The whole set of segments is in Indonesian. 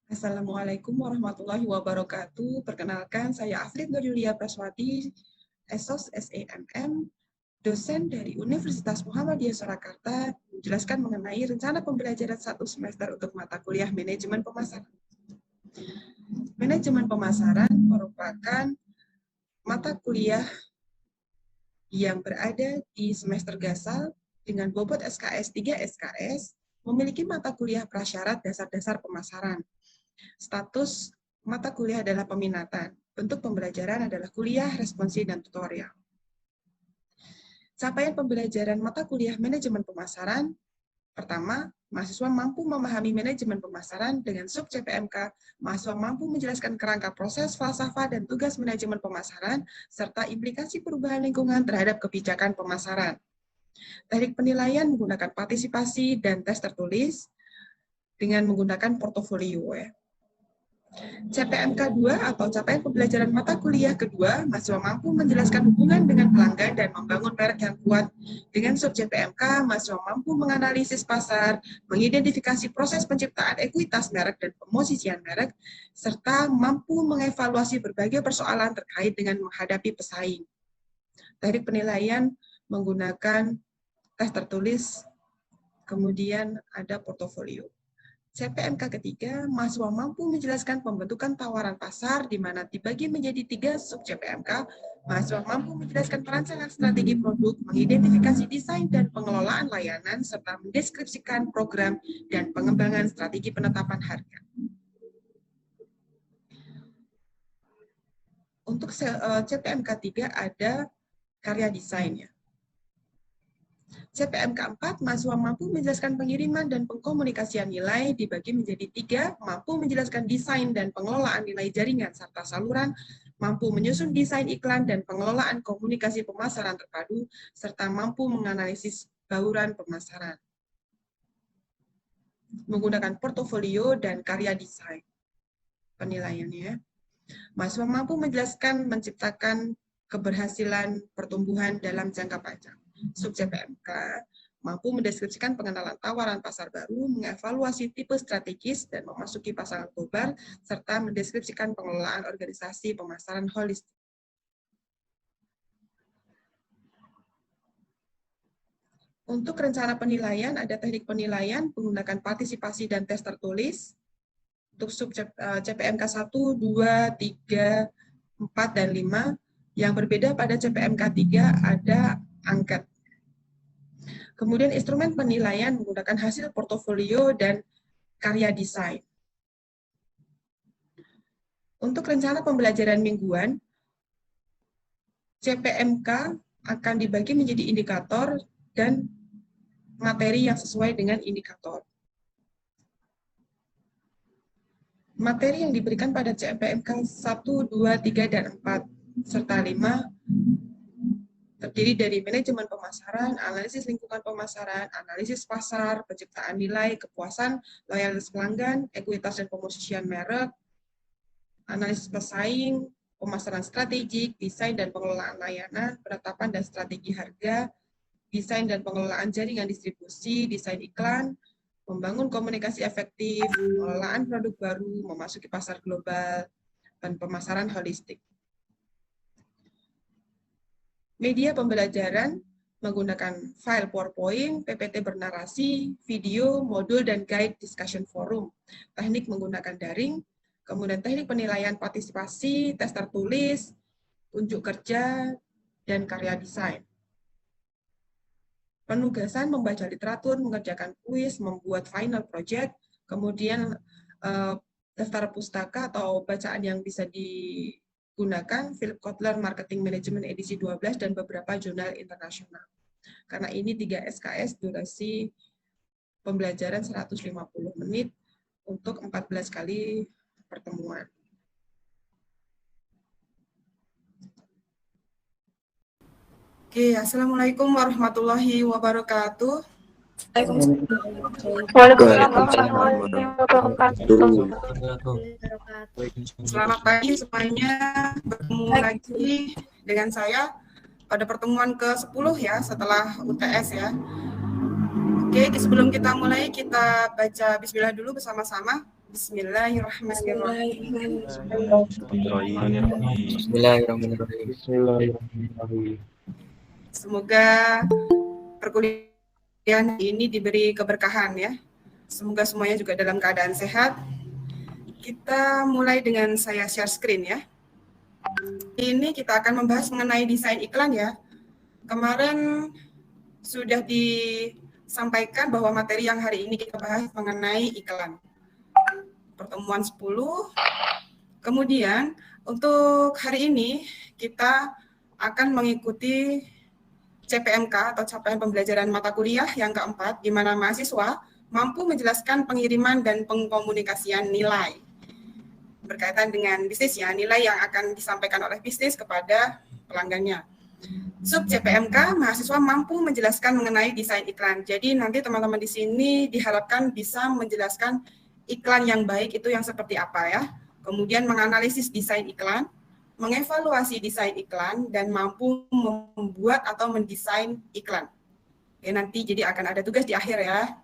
Assalamualaikum warahmatullahi wabarakatuh. Perkenalkan, saya Afrid Nur Yulia Praswati, SOS SEMM, dosen dari Universitas Muhammadiyah Surakarta, menjelaskan mengenai rencana pembelajaran 1 semester untuk mata kuliah Manajemen Pemasaran. Manajemen Pemasaran merupakan mata kuliah yang berada di semester gasal dengan bobot SKS 3 SKS, memiliki mata kuliah prasyarat dasar-dasar pemasaran. Status mata kuliah adalah peminatan. Bentuk pembelajaran adalah kuliah, responsi, dan tutorial. Capaian pembelajaran mata kuliah manajemen pemasaran. Pertama, mahasiswa mampu memahami manajemen pemasaran dengan sub CPMK. Mahasiswa mampu menjelaskan kerangka proses, falsafah, dan tugas manajemen pemasaran, serta implikasi perubahan lingkungan terhadap kebijakan pemasaran. Teknik penilaian menggunakan partisipasi dan tes tertulis dengan menggunakan portofolio. CPMK 2 atau capaian pembelajaran mata kuliah kedua, mahasiswa mampu menjelaskan hubungan dengan pelanggan dan membangun merek yang kuat. Dengan sub CPMK, mahasiswa mampu menganalisis pasar, mengidentifikasi proses penciptaan ekuitas merek dan pemosisian merek, serta mampu mengevaluasi berbagai persoalan terkait dengan menghadapi pesaing. Teknik penilaian menggunakan tes tertulis, kemudian ada portofolio. CPMK ketiga, mahasiswa mampu menjelaskan pembentukan tawaran pasar di mana dibagi menjadi 3 sub CPMK. Mahasiswa mampu menjelaskan perancangan strategi produk, mengidentifikasi desain dan pengelolaan layanan, serta mendeskripsikan program dan pengembangan strategi penetapan harga. Untuk CPMK 3 ada karya desainnya. CPMK 4, mahasiswa mampu menjelaskan pengiriman dan pengkomunikasian nilai dibagi menjadi 3, mampu menjelaskan desain dan pengelolaan nilai jaringan serta saluran, mampu menyusun desain iklan dan pengelolaan komunikasi pemasaran terpadu, serta mampu menganalisis bauran pemasaran. Menggunakan portofolio dan karya desain. Penilaiannya, mahasiswa mampu menjelaskan menciptakan keberhasilan pertumbuhan dalam jangka panjang. Sub CPMK mampu mendeskripsikan pengenalan tawaran pasar baru, mengevaluasi tipe strategis dan memasuki pasaran global, serta mendeskripsikan pengelolaan organisasi pemasaran holistik. Untuk rencana penilaian, ada teknik penilaian menggunakan partisipasi dan tes tertulis. Untuk sub CPMK 1, 2, 3, 4, dan 5, yang berbeda pada CPMK 3 ada angket. Kemudian instrumen penilaian menggunakan hasil portofolio dan karya desain. Untuk rencana pembelajaran mingguan, CPMK akan dibagi menjadi indikator dan materi yang sesuai dengan indikator. Materi yang diberikan pada CPMK 1, 2, 3, dan 4, serta 5 terdiri dari manajemen pemasaran, analisis lingkungan pemasaran, analisis pasar, penciptaan nilai, kepuasan, loyalitas pelanggan, ekuitas dan pemosisian merek, analisis pesaing, pemasaran strategik, desain dan pengelolaan layanan, penetapan dan strategi harga, desain dan pengelolaan jaringan distribusi, desain iklan, membangun komunikasi efektif, pengelolaan produk baru, memasuki pasar global, dan pemasaran holistik. Media pembelajaran menggunakan file PowerPoint, PPT bernarasi, video, modul, dan guide discussion forum. Teknik menggunakan daring, kemudian teknik penilaian partisipasi, tes tertulis, unjuk kerja, dan karya desain. Penugasan membaca literatur, mengerjakan kuis, membuat final project, kemudian daftar pustaka atau bacaan yang bisa digunakan, Philip Kotler Marketing Management edisi 12, dan beberapa jurnal internasional. Karena ini 3 SKS, durasi pembelajaran 150 menit untuk 14 kali pertemuan. Oke, Assalamualaikum warahmatullahi wabarakatuh. Waalaikumsalam warahmatullahi wabarakatuh. Selamat pagi semuanya, bertemu lagi dengan saya pada pertemuan ke-10 ya, setelah UTS ya. Oke, sebelum kita mulai, kita baca bismillah dulu bersama-sama. Bismillahirrahmanirrahim. Bismillahirrahmanirrahim. Semoga perkuliahan ini diberi keberkahan ya. Semoga semuanya juga dalam keadaan sehat. Kita mulai dengan saya share screen ya. Ini kita akan membahas mengenai desain iklan ya. Kemarin sudah disampaikan bahwa materi yang hari ini kita bahas mengenai iklan. Pertemuan 10. Kemudian untuk hari ini kita akan mengikuti CPMK atau capaian pembelajaran mata kuliah yang keempat, di mana mahasiswa mampu menjelaskan pengiriman dan pengkomunikasian nilai berkaitan dengan bisnis ya, nilai yang akan disampaikan oleh bisnis kepada pelanggannya. Sub CPMK, mahasiswa mampu menjelaskan mengenai desain iklan. Jadi nanti teman-teman di sini diharapkan bisa menjelaskan iklan yang baik itu yang seperti apa ya. Kemudian menganalisis desain iklan, mengevaluasi desain iklan, dan mampu membuat atau mendesain iklan. Oke, nanti jadi akan ada tugas di akhir ya.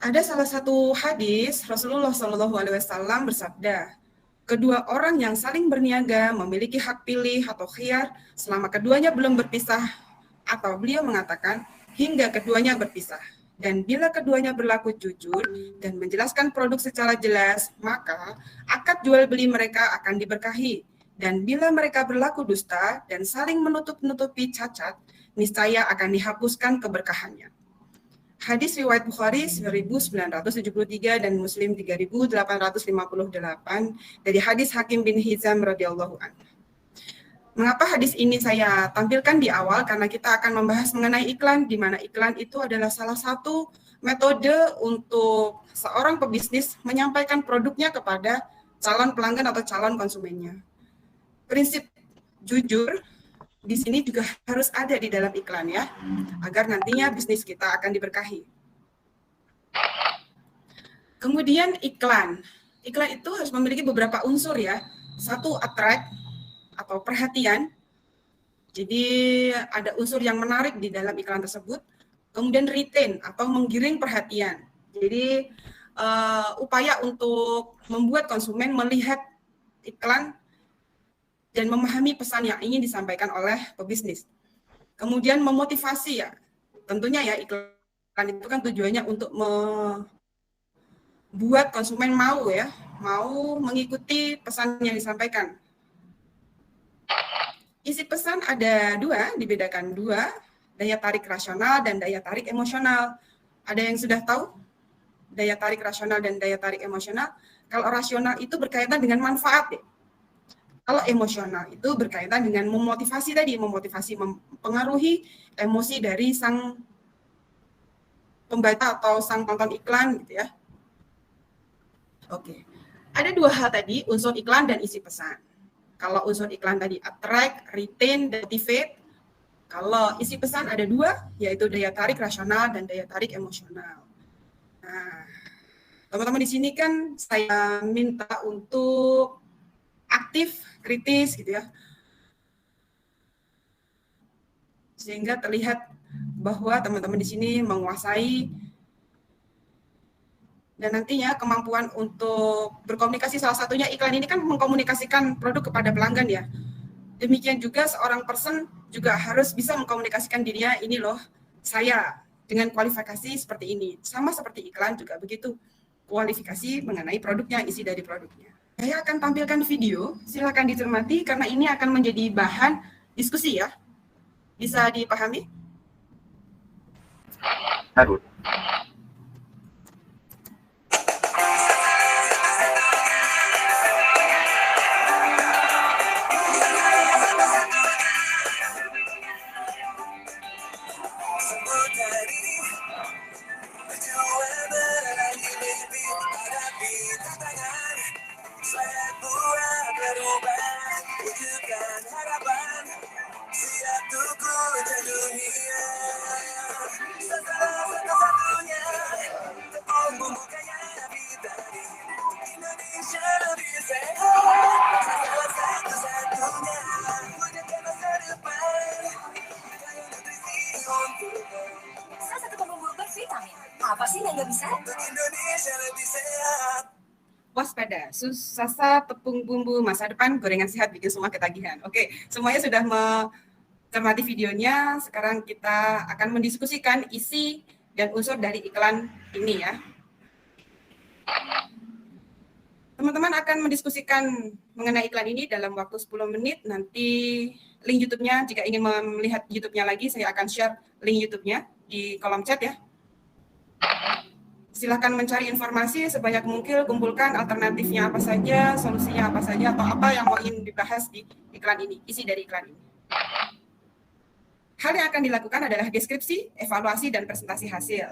Ada salah satu hadis Rasulullah SAW bersabda, kedua orang yang saling berniaga memiliki hak pilih atau khiyar selama keduanya belum berpisah, atau beliau mengatakan hingga keduanya berpisah. Dan bila keduanya berlaku jujur dan menjelaskan produk secara jelas, maka akad jual beli mereka akan diberkahi. Dan bila mereka berlaku dusta dan saling menutup-nutupi cacat, niscaya akan dihapuskan keberkahannya. Hadis riwayat Bukhari 1973 dan Muslim 3858 dari hadis Hakim bin Hizam radhiyallahu anhu. Mengapa hadis ini saya tampilkan di awal? Karena kita akan membahas mengenai iklan, di mana iklan itu adalah salah satu metode untuk seorang pebisnis menyampaikan produknya kepada calon pelanggan atau calon konsumennya. Prinsip jujur di sini juga harus ada di dalam iklan ya, agar nantinya bisnis kita akan diberkahi. Kemudian iklan. Iklan itu harus memiliki beberapa unsur ya. Satu, attract atau perhatian. Jadi ada unsur yang menarik di dalam iklan tersebut. Kemudian retain atau menggiring perhatian. Jadi upaya untuk membuat konsumen melihat iklan dan memahami pesan yang ingin disampaikan oleh pebisnis. Kemudian memotivasi ya. Tentunya ya iklan itu kan tujuannya untuk membuat konsumen mau mengikuti pesan yang disampaikan. Isi pesan ada dua, dibedakan dua, daya tarik rasional dan daya tarik emosional. Ada yang sudah tahu daya tarik rasional dan daya tarik emosional? Kalau rasional itu berkaitan dengan manfaat ya. Kalau emosional itu berkaitan dengan memotivasi tadi, memotivasi mempengaruhi emosi dari sang pembaca atau sang penonton iklan gitu ya. Oke. Ada dua hal tadi, unsur iklan dan isi pesan. Kalau unsur iklan tadi attract, retain, dan motivate. Kalau isi pesan ada dua, yaitu daya tarik rasional dan daya tarik emosional. Nah, teman-teman di sini kan saya minta untuk aktif, kritis gitu ya. Sehingga terlihat bahwa teman-teman di sini menguasai dan nantinya kemampuan untuk berkomunikasi, salah satunya iklan ini kan mengkomunikasikan produk kepada pelanggan ya. Demikian juga seorang person juga harus bisa mengkomunikasikan dirinya, ini loh saya dengan kualifikasi seperti ini. Sama seperti iklan juga begitu, kualifikasi mengenai produknya, isi dari produknya. Saya akan tampilkan video, silakan dicermati karena ini akan menjadi bahan diskusi ya. Bisa dipahami? Harus. Satu-satunya Untuk Indonesia lebih sehat. Waspada, sasa tepung bumbu masa depan, gorengan sehat bikin semua ketagihan. Oke, semuanya sudah mencermati videonya. Sekarang kita akan mendiskusikan isi dan unsur dari iklan ini ya. Teman-teman akan mendiskusikan mengenai iklan ini dalam waktu 10 menit. Nanti link YouTube-nya, jika ingin melihat YouTube-nya lagi, saya akan share link YouTube-nya di kolom chat ya. Silahkan mencari informasi sebanyak mungkin, kumpulkan alternatifnya apa saja, solusinya apa saja, atau apa yang mau ingin dibahas di iklan ini, isi dari iklan ini. Hal yang akan dilakukan adalah deskripsi, evaluasi, dan presentasi hasil.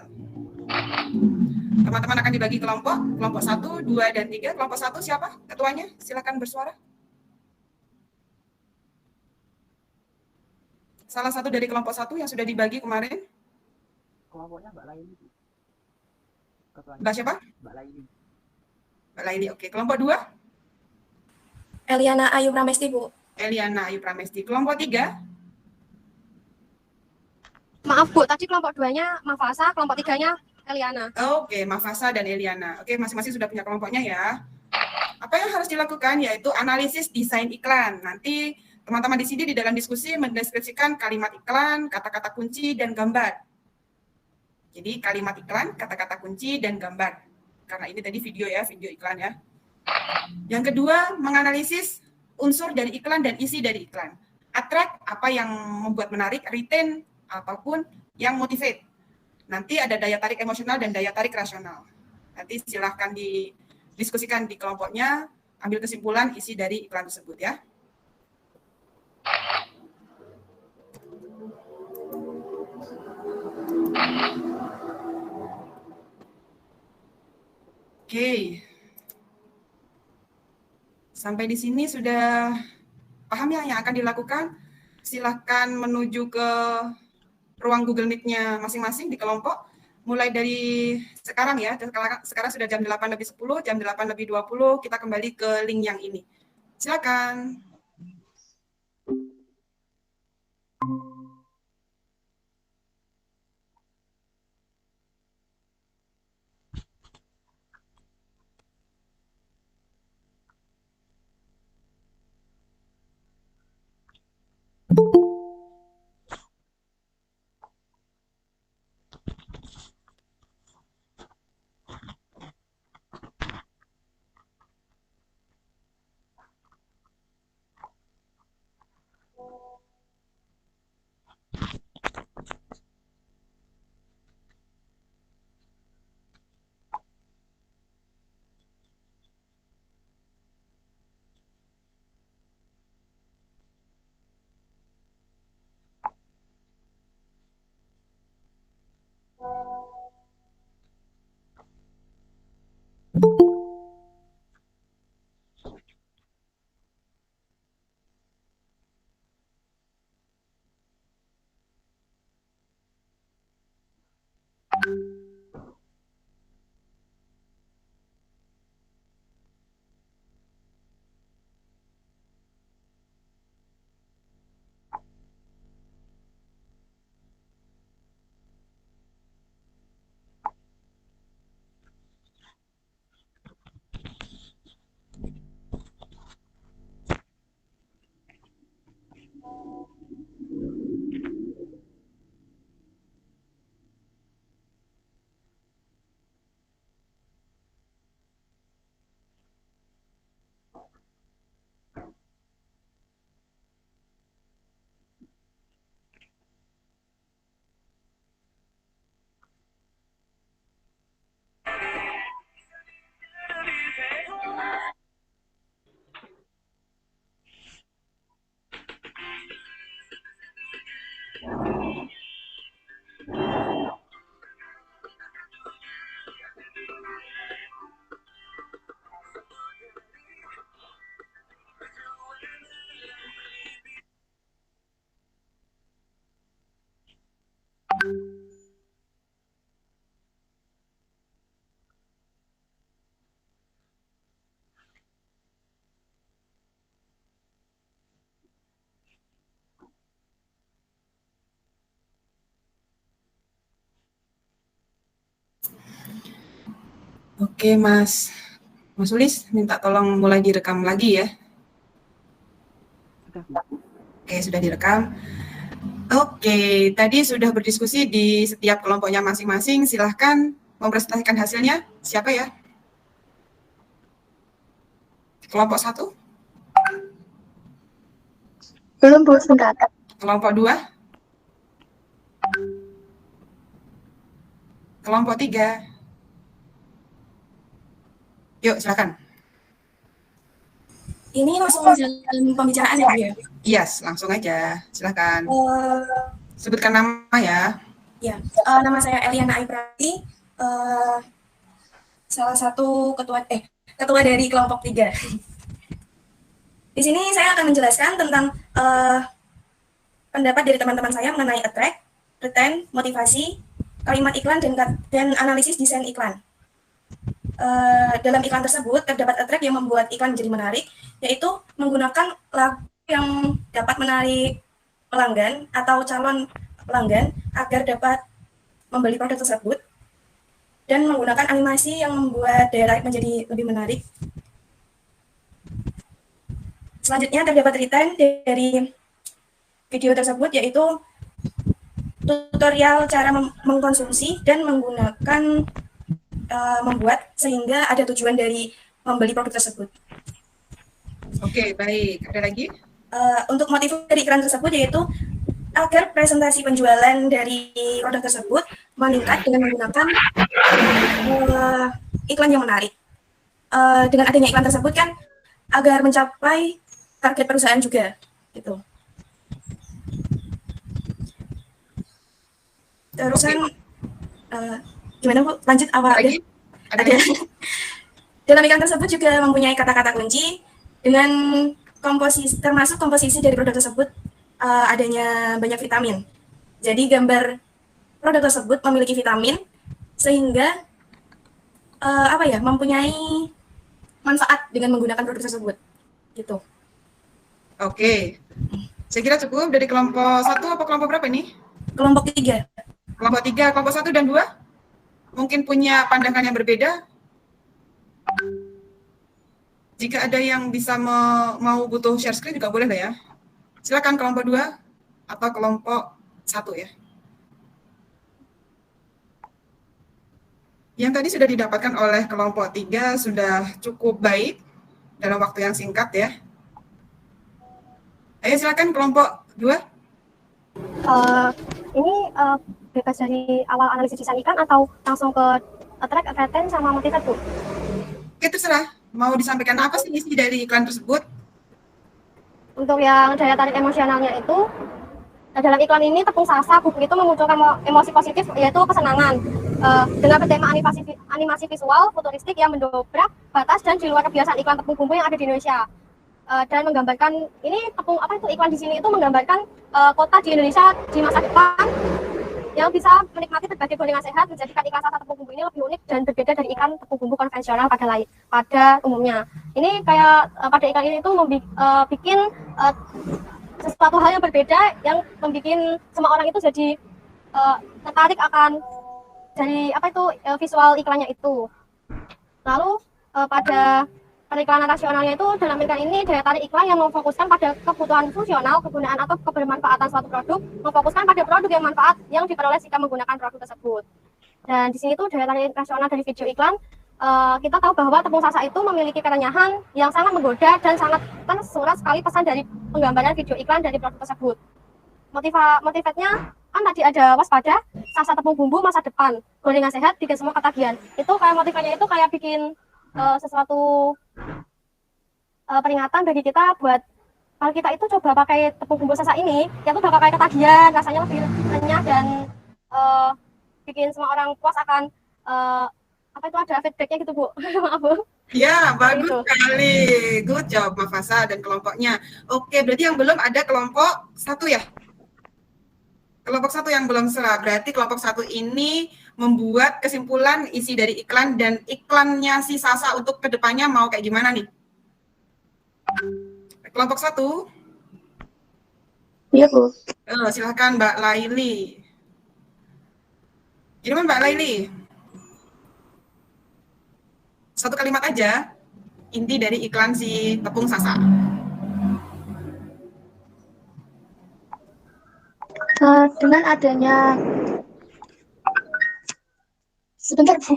Teman-teman akan dibagi kelompok 1, 2, dan 3. Kelompok 1 siapa? Ketuanya, silakan bersuara. Salah satu dari kelompok 1 yang sudah dibagi kemarin. Kelompoknya Mbak Laini. Mbak siapa? Mbak Laini. Mbak Laini, oke. Kelompok 2? Eliana Ayu Pramesti, Bu. Eliana Ayu Pramesti. Kelompok 3? Maaf Bu, tadi kelompok 2-nya Mafasa, kelompok 3-nya Eliana. Oke, Mafasa dan Eliana. Oke, masing-masing sudah punya kelompoknya ya. Apa yang harus dilakukan yaitu analisis desain iklan. Nanti teman-teman di sini di dalam diskusi mendeskripsikan kalimat iklan, kata-kata kunci, dan gambar. Jadi kalimat iklan, kata-kata kunci, dan gambar. Karena ini tadi video ya, video iklan ya. Yang kedua, menganalisis unsur dari iklan dan isi dari iklan. Attract, apa yang membuat menarik, retain, ataupun yang motivate. Nanti ada daya tarik emosional dan daya tarik rasional. Nanti silahkan didiskusikan di kelompoknya, ambil kesimpulan isi dari iklan tersebut ya. Oke. Sampai di sini sudah paham ya yang akan dilakukan? Silahkan menuju ke ruang Google Meet-nya masing-masing di kelompok. Mulai dari sekarang ya, sekarang sudah jam 8:10, jam 8:20, kita kembali ke link yang ini. Silakan. Oke, Mas Ulis, minta tolong mulai direkam lagi ya. Oke, sudah direkam. Oke, tadi sudah berdiskusi di setiap kelompoknya masing-masing. Silahkan mempresentasikan hasilnya. Siapa ya? Kelompok 1? Belum, Bu, sebentar. Kelompok 2? Kelompok 3? Yuk, silakan. Ini langsung jalan pembicaraan ya, Bu ya? Yes, langsung aja. Silakan. Uh, Sebutkan nama ya. Ya, nama saya Eliana Aiprati, salah satu ketua dari kelompok 3. Di sini saya akan menjelaskan tentang pendapat dari teman-teman saya mengenai attract, retain, motivasi, kalimat iklan, dan analisis desain iklan. Dalam iklan tersebut terdapat attract yang membuat iklan menjadi menarik, yaitu menggunakan lagu yang dapat menarik pelanggan atau calon pelanggan agar dapat membeli produk tersebut, dan menggunakan animasi yang membuat daya tarik menjadi lebih menarik. Selanjutnya terdapat retain dari video tersebut, yaitu tutorial cara mengkonsumsi dan menggunakan membuat sehingga ada tujuan dari membeli produk tersebut. Oke, baik. Ada lagi? Untuk motif dari iklan tersebut yaitu agar presentasi penjualan dari produk tersebut meningkat dengan menggunakan iklan yang menarik. Dengan adanya iklan tersebut kan agar mencapai target perusahaan juga, gitu. Terusan gimana Bu? Lanjut apa? Ada. Dalam iklan tersebut juga mempunyai kata-kata kunci dengan komposisi, termasuk komposisi dari produk tersebut adanya banyak vitamin. Jadi gambar produk tersebut memiliki vitamin sehingga mempunyai manfaat dengan menggunakan produk tersebut. Gitu. Oke. Saya kira cukup dari kelompok 1 apa kelompok berapa ini? Kelompok 3. Kelompok 3, kelompok 1 dan 2? Mungkin punya pandangan yang berbeda? Jika ada yang bisa mau butuh share screen juga boleh lah ya. Silakan kelompok 2 atau kelompok 1 ya. Yang tadi sudah didapatkan oleh kelompok 3 sudah cukup baik dalam waktu yang singkat ya. Ayo silakan kelompok 2. Ini bebas dari awal analisis desain iklan atau langsung ke attract, retain, sama motivate, Bu? Oke, terserah. Mau disampaikan apa sih isi dari iklan tersebut? Untuk yang daya tarik emosionalnya itu, dalam iklan ini tepung salsa bubuk itu memunculkan emosi positif, yaitu kesenangan. Dengan bertema animasi visual futuristik yang mendobrak batas dan di luar kebiasaan iklan tepung bumbu yang ada di Indonesia. Dan menggambarkan ini iklan di sini itu menggambarkan kota di Indonesia di masa depan yang bisa menikmati berbagai gorengan sehat, menjadikan iklan salsa tepung bumbu ini lebih unik dan berbeda dari iklan tepung bumbu konvensional pada umumnya. Ini kayak pada iklan ini itu bikin sesuatu hal yang berbeda yang membuat semua orang itu jadi tertarik akan dari visual iklannya itu. Lalu pada periklanan rasionalnya itu dalam iklan ini daya tarik iklan yang memfokuskan pada kebutuhan fungsional, kegunaan atau kebermanfaatan suatu produk, memfokuskan pada produk yang manfaat yang diperoleh jika menggunakan produk tersebut. Dan di sini tuh daya tarik rasional dari video iklan, kita tahu bahwa tepung salsa itu memiliki kerenyahan yang sangat menggoda dan sangat tersurat sekali pesan dari penggambaran video iklan dari produk tersebut. Motivatnya kan tadi ada waspada, salsa tepung bumbu masa depan, gorengan sehat, tidak semua ketagihan. Itu kayak motivatnya itu kayak bikin sesuatu peringatan bagi kita buat kalau kita itu coba pakai tepung bumbu salsa ini, ya itu bakal kayak ketagihan, rasanya lebih renyah dan bikin semua orang puas akan ada feedbacknya gitu, Bu. Maaf, Bu. Ya, bagus gitu. sekali. Good job, Mafasa dan kelompoknya. Oke, berarti yang belum ada kelompok 1 ya? Kelompok 1 yang belum serah. Berarti kelompok 1 ini membuat kesimpulan isi dari iklan dan iklannya si salsa untuk kedepannya mau kayak gimana nih? Kelompok 1. Iya, Bu. Silakan Mbak Laili. Gimana Mbak Laili? Satu kalimat aja inti dari iklan si tepung Sasa. Dengan adanya sebentar Bu.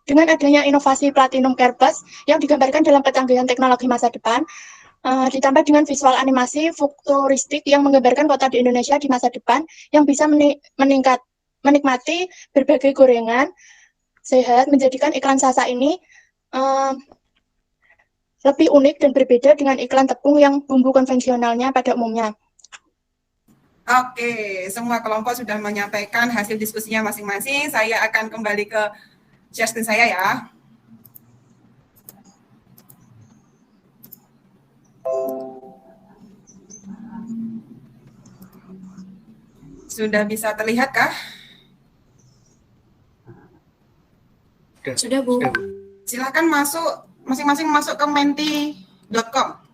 Dengan adanya inovasi Platinum Care Plus yang digambarkan dalam kecanggihan teknologi masa depan, ditambah dengan visual animasi futuristik yang menggambarkan kota di Indonesia di masa depan yang bisa menikmati berbagai gorengan sehat, menjadikan iklan Sasa ini lebih unik dan berbeda dengan iklan tepung yang bumbu konvensionalnya pada umumnya. Oke, semua kelompok sudah menyampaikan hasil diskusinya masing-masing. Saya akan kembali ke share screen saya ya. Sudah bisa terlihat kah? Sudah, Bu. Silakan masuk, masing-masing masuk ke menti.com.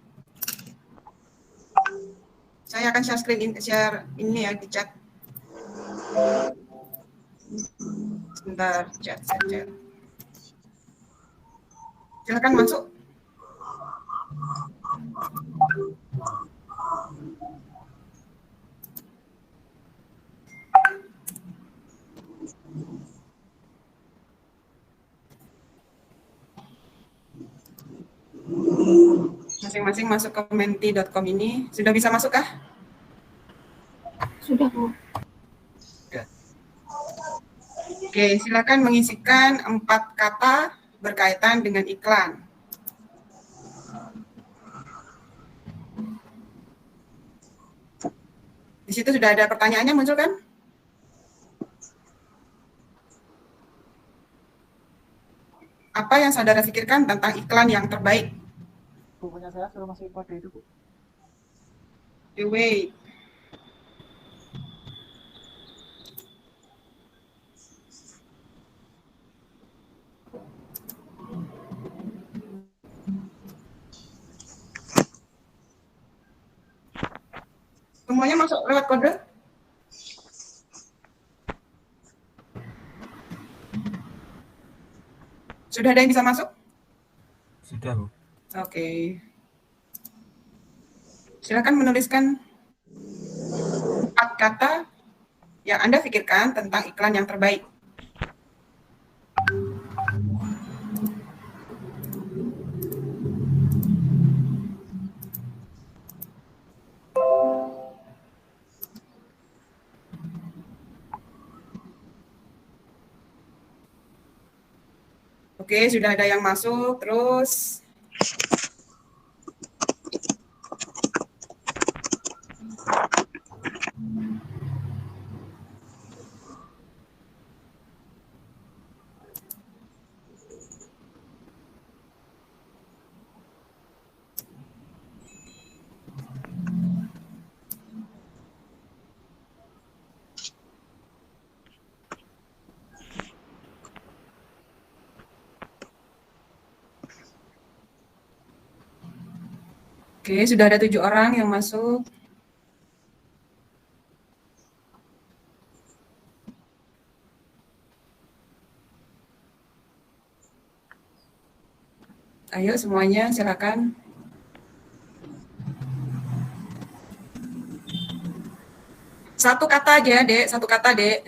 Saya akan share screen, share ini ya di chat. Sebentar, chat. Silakan masuk. Masing-masing masuk ke menti.com ini. Sudah bisa masuk kah? Sudah, Bu. Oke, silakan mengisikan 4 kata berkaitan dengan iklan. Di situ sudah ada pertanyaannya muncul kan? Apa yang saudara pikirkan tentang iklan yang terbaik? Bukunya saya suruh masukin kode itu, Bu. You wait. Semuanya masuk lewat kode? Sudah ada yang bisa masuk? Sudah, Bu. Oke. Silakan menuliskan 4 kata yang Anda pikirkan tentang iklan yang terbaik. Oke, sudah ada yang masuk, terus oke, sudah ada 7 orang yang masuk. Ayo semuanya, silakan. Satu kata aja, Dek. Satu kata, Dek.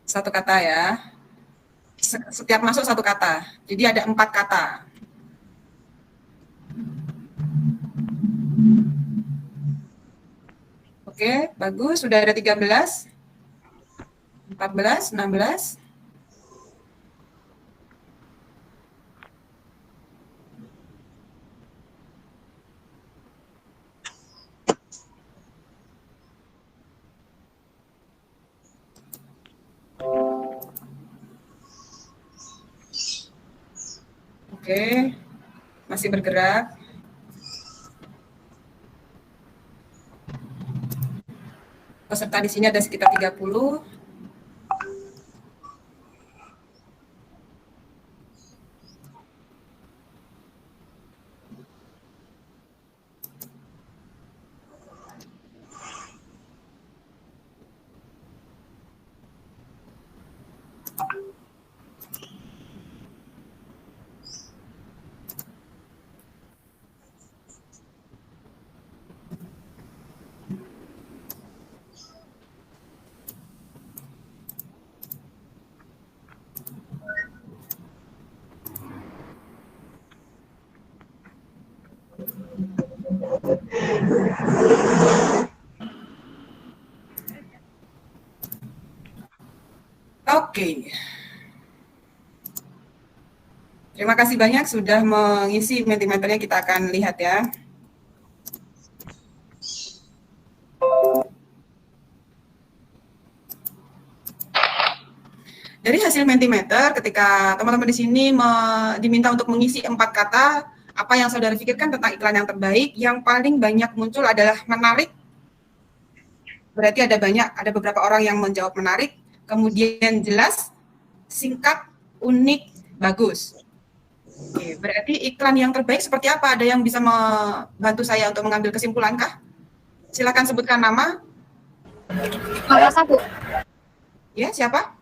Satu kata ya. Setiap masuk satu kata. Jadi ada 4 kata. Oke, bagus. Sudah ada 13, 14, 16. Oke, masih bergerak. Peserta di sini ada sekitar 30. Oke. Terima kasih banyak sudah mengisi Mentimeternya, kita akan lihat ya. Dari hasil Mentimeter, ketika teman-teman di sini diminta untuk mengisi 4 kata, apa yang saudara pikirkan tentang iklan yang terbaik, yang paling banyak muncul adalah menarik. Berarti ada beberapa orang yang menjawab menarik, kemudian jelas, singkat, unik, bagus. Oke, berarti iklan yang terbaik seperti apa? Ada yang bisa membantu saya untuk mengambil kesimpulan kah? Silakan sebutkan nama. Mafasa, Bu. Ya, siapa?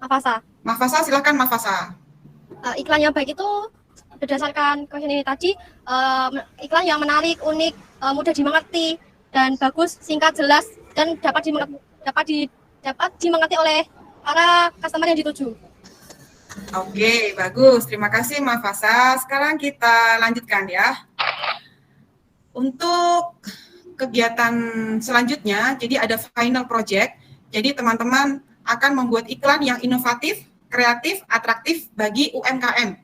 Mafasa. Mafasa, silakan Mafasa. Iklan yang baik itu berdasarkan question ini tadi, iklan yang menarik, unik, mudah dimengerti, dan bagus, singkat, jelas, dan dapat dimengerti oleh para customer yang dituju. Oke, bagus. Terima kasih Mafasa. Sekarang kita lanjutkan ya. Untuk kegiatan selanjutnya, jadi ada final project. Jadi teman-teman akan membuat iklan yang inovatif, kreatif, atraktif bagi UMKM.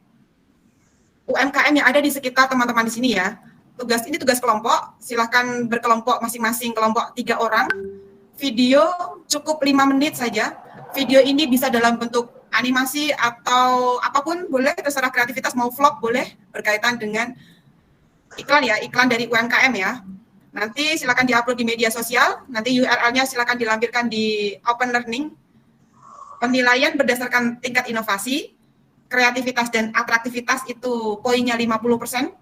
UMKM yang ada di sekitar teman-teman di sini ya. Ini tugas kelompok, silahkan berkelompok masing-masing kelompok 3 orang. Video cukup 5 menit saja. Video ini bisa dalam bentuk animasi atau apapun boleh, terserah kreativitas, mau vlog boleh, berkaitan dengan iklan ya, iklan dari UMKM ya. Nanti silakan diupload di media sosial, nanti URL-nya silakan dilampirkan di Open Learning. Penilaian berdasarkan tingkat inovasi, kreativitas dan atraktivitas itu poinnya 50%.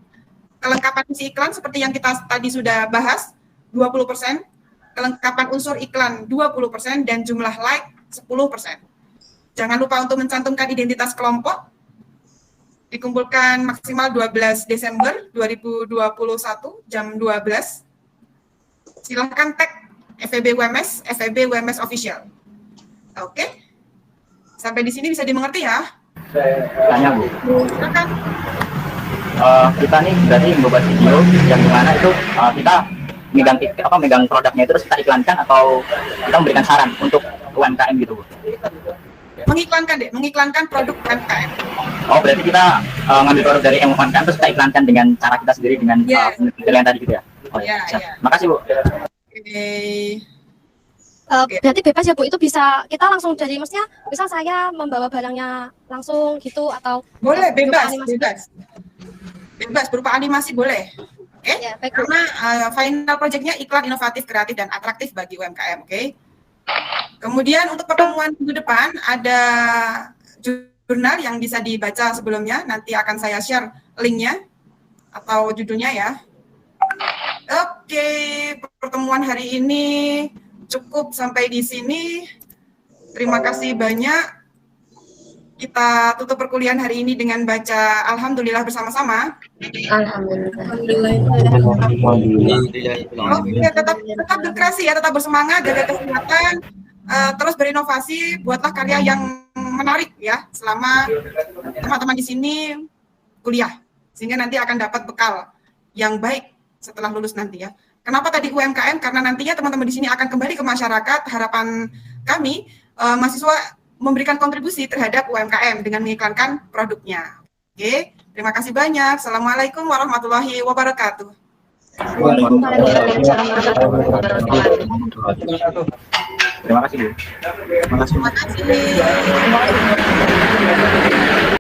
Kelengkapan isi iklan seperti yang kita tadi sudah bahas 20%. Kelengkapan unsur iklan 20% dan jumlah like 10%. Jangan lupa untuk mencantumkan identitas kelompok. Dikumpulkan maksimal 12 Desember 2021 jam 12. Silakan tag FEB WMS, FEB WMS Official. Oke. Sampai di sini bisa dimengerti ya? Tanya Bu. Silakan. Kita nih berarti membuat video yang dimana itu kita megang produknya itu terus kita iklankan atau kita memberikan saran untuk UMKM gitu Bu? Mengiklankan produk UMKM. Oh berarti kita ngambil produk dari UMKM terus kita iklankan dengan cara kita sendiri dengan penilaian tadi gitu ya? Oh ya. Makasih Bu. Berarti bebas ya Bu, itu bisa kita langsung dari, maksudnya misal saya membawa barangnya langsung gitu atau boleh, bebas berupa animasi boleh. Oke? Ya, baik, karena final project-nya iklan inovatif, kreatif dan atraktif bagi UMKM, oke? Kemudian untuk pertemuan minggu depan ada jurnal yang bisa dibaca sebelumnya, nanti akan saya share linknya atau judulnya ya. Oke, pertemuan hari ini cukup sampai di sini. Terima kasih banyak. Kita tutup perkuliahan hari ini dengan baca Alhamdulillah bersama-sama. Oke, tetap berkreasi ya, tetap bersemangat, jaga kesehatan, terus berinovasi, buatlah karya yang menarik ya selama teman-teman di sini kuliah, sehingga nanti akan dapat bekal yang baik setelah lulus nanti ya. Kenapa tadi UMKM? Karena nantinya teman-teman di sini akan kembali ke masyarakat. Harapan kami mahasiswa memberikan kontribusi terhadap UMKM dengan mengiklankan produknya. Oke, terima kasih banyak. Assalamualaikum warahmatullahi wabarakatuh. Terima kasih Bu. Terima kasih.